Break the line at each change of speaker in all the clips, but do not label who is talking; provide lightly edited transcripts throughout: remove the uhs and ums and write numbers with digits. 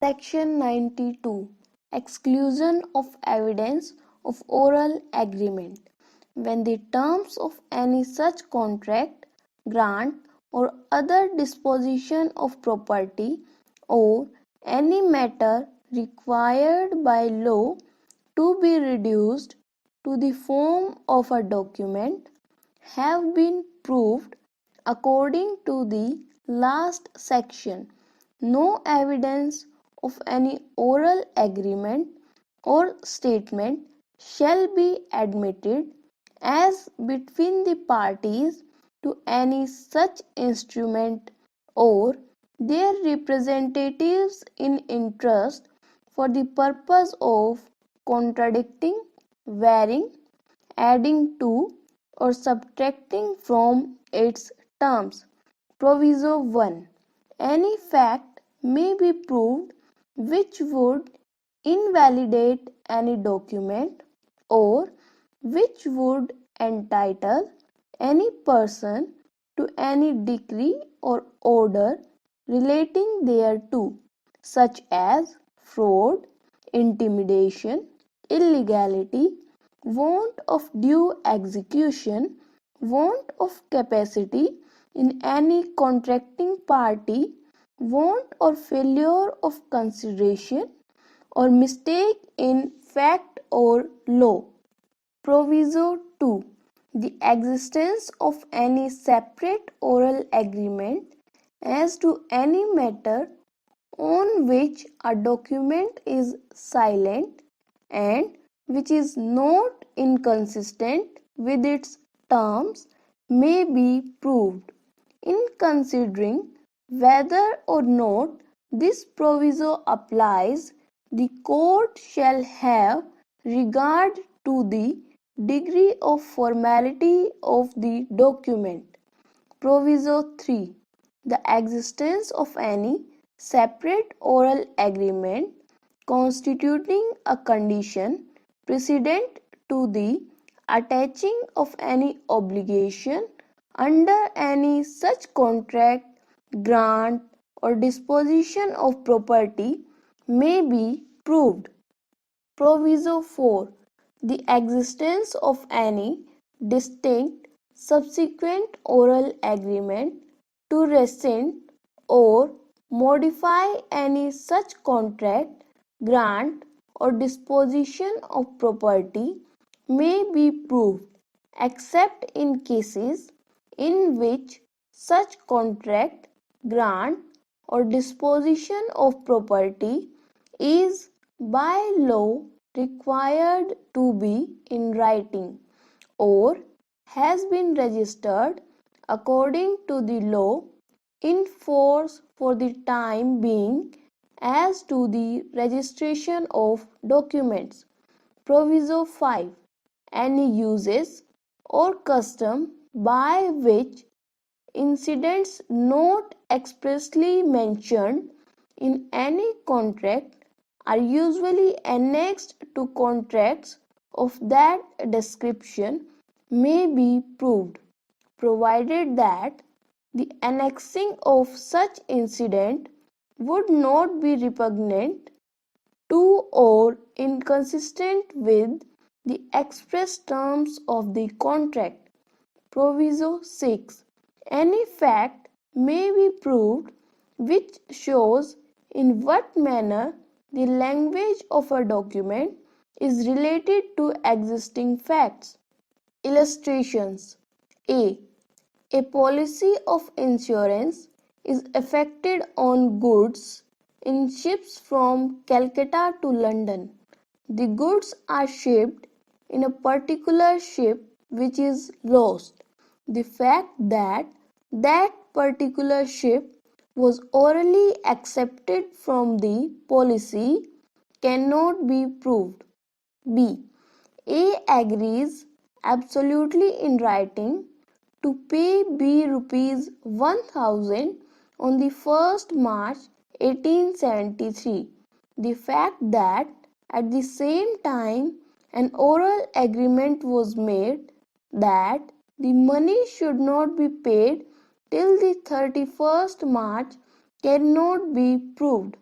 Section 92. Exclusion of evidence of oral agreement. When the terms of any such contract, grant, or other disposition of property or any matter required by law to be reduced to the form of a document have been proved according to the last section, no evidence of any oral agreement or statement shall be admitted as between the parties to any such instrument or their representatives in interest for the purpose of contradicting, varying, adding to, or subtracting from its terms. Proviso 1. Any fact may be proved which would invalidate any document or which would entitle any person to any decree or order relating thereto, such as fraud, intimidation, illegality, want of due execution, want of capacity in any contracting party, want or failure of consideration, or mistake in fact or law. Proviso 2. The existence of any separate oral agreement as to any matter on which a document is silent and which is not inconsistent with its terms may be proved. In considering whether or not this proviso applies, the court shall have regard to the degree of formality of the document. Proviso 3. The existence of any separate oral agreement constituting a condition precedent to the attaching of any obligation under any such contract, grant, or disposition of property may be proved. Proviso 4. The existence of any distinct subsequent oral agreement to rescind or modify any such contract, grant, or disposition of property may be proved, except in cases in which such contract, grant, or disposition of property is by law required to be in writing or has been registered according to the law in force for the time being as to the registration of documents. Proviso 5. Any uses or custom by which incidents not expressly mentioned in any contract are usually annexed to contracts of that description may be proved, provided that the annexing of such incident would not be repugnant to or inconsistent with the express terms of the contract. Proviso 6. Any fact may be proved which shows in what manner the language of a document is related to existing facts. Illustrations. A. A policy of insurance is effected on goods in ships from Calcutta to London. The goods are shipped in a particular ship which is lost. The fact that that particular ship was orally accepted from the policy cannot be proved. B. A agrees absolutely in writing to pay B rupees 1000 on the 1st March 1873. The fact that at the same time an oral agreement was made that the money should not be paid till the 31st March cannot be proved.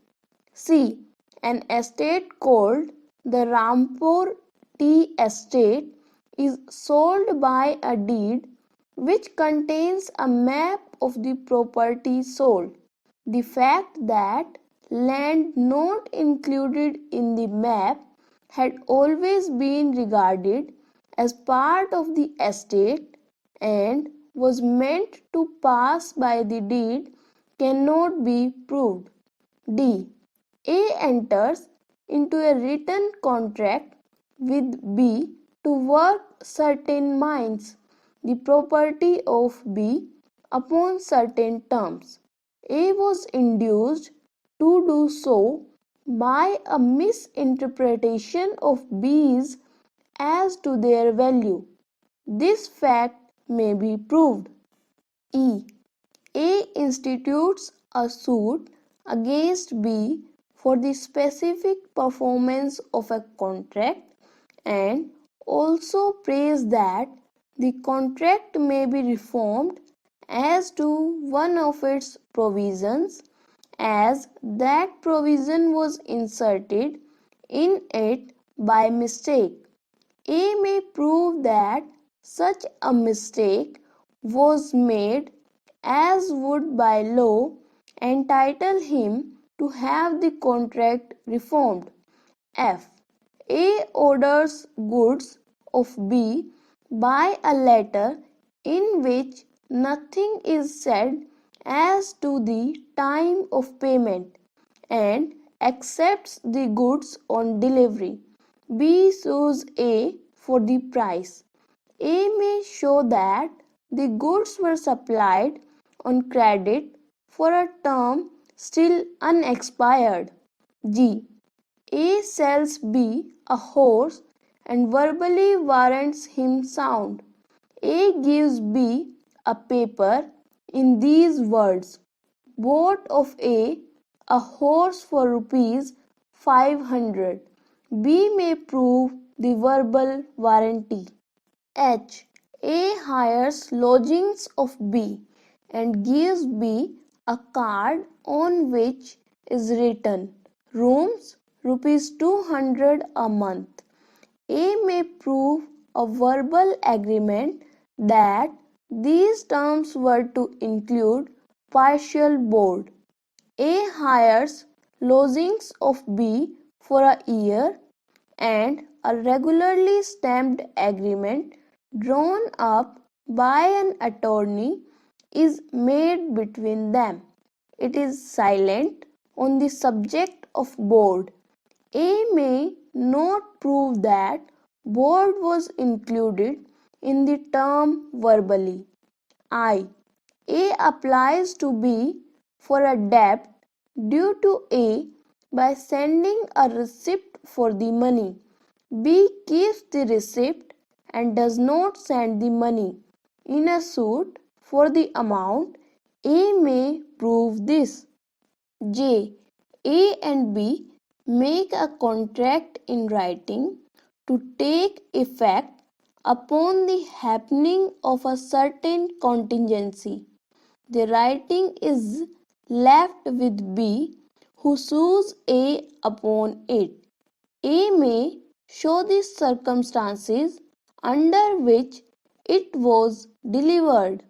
C. An estate called the Rampur Tea Estate is sold by a deed which contains a map of the property sold. The fact that land not included in the map had always been regarded as part of the estate and was meant to pass by the deed cannot be proved. D. A enters into a written contract with B to work certain mines, the property of B, upon certain terms. A was induced to do so by a misinterpretation of B's as to their value. This fact may be proved. E. A institutes a suit against B for the specific performance of a contract and also prays that the contract may be reformed as to one of its provisions, as that provision was inserted in it by mistake. A may prove that such a mistake was made as would by law entitle him to have the contract reformed. F. A orders goods of B by a letter in which nothing is said as to the time of payment and accepts the goods on delivery. B sues A for the price. A may show that the goods were supplied on credit for a term still unexpired. G. A sells B a horse and verbally warrants him sound. A gives B a paper in these words: bought of a horse for rupees 500. B may prove the verbal warranty. H. A hires lodgings of B and gives B a card on which is written rooms rupees 200 a month. A may prove a verbal agreement that these terms were to include partial board. A hires lodgings of B for a year and a regularly stamped agreement drawn up by an attorney is made between them. It is silent on the subject of board. A may not prove that board was included in the term verbally. I. A applies to B for a debt due to A by sending a receipt for the money. B keeps the receipt and does not send the money. In a suit for the amount, A may prove this. J. A and B make a contract in writing to take effect upon the happening of a certain contingency. The writing is left with B, who sues A upon it. A may show the circumstances under which it was delivered.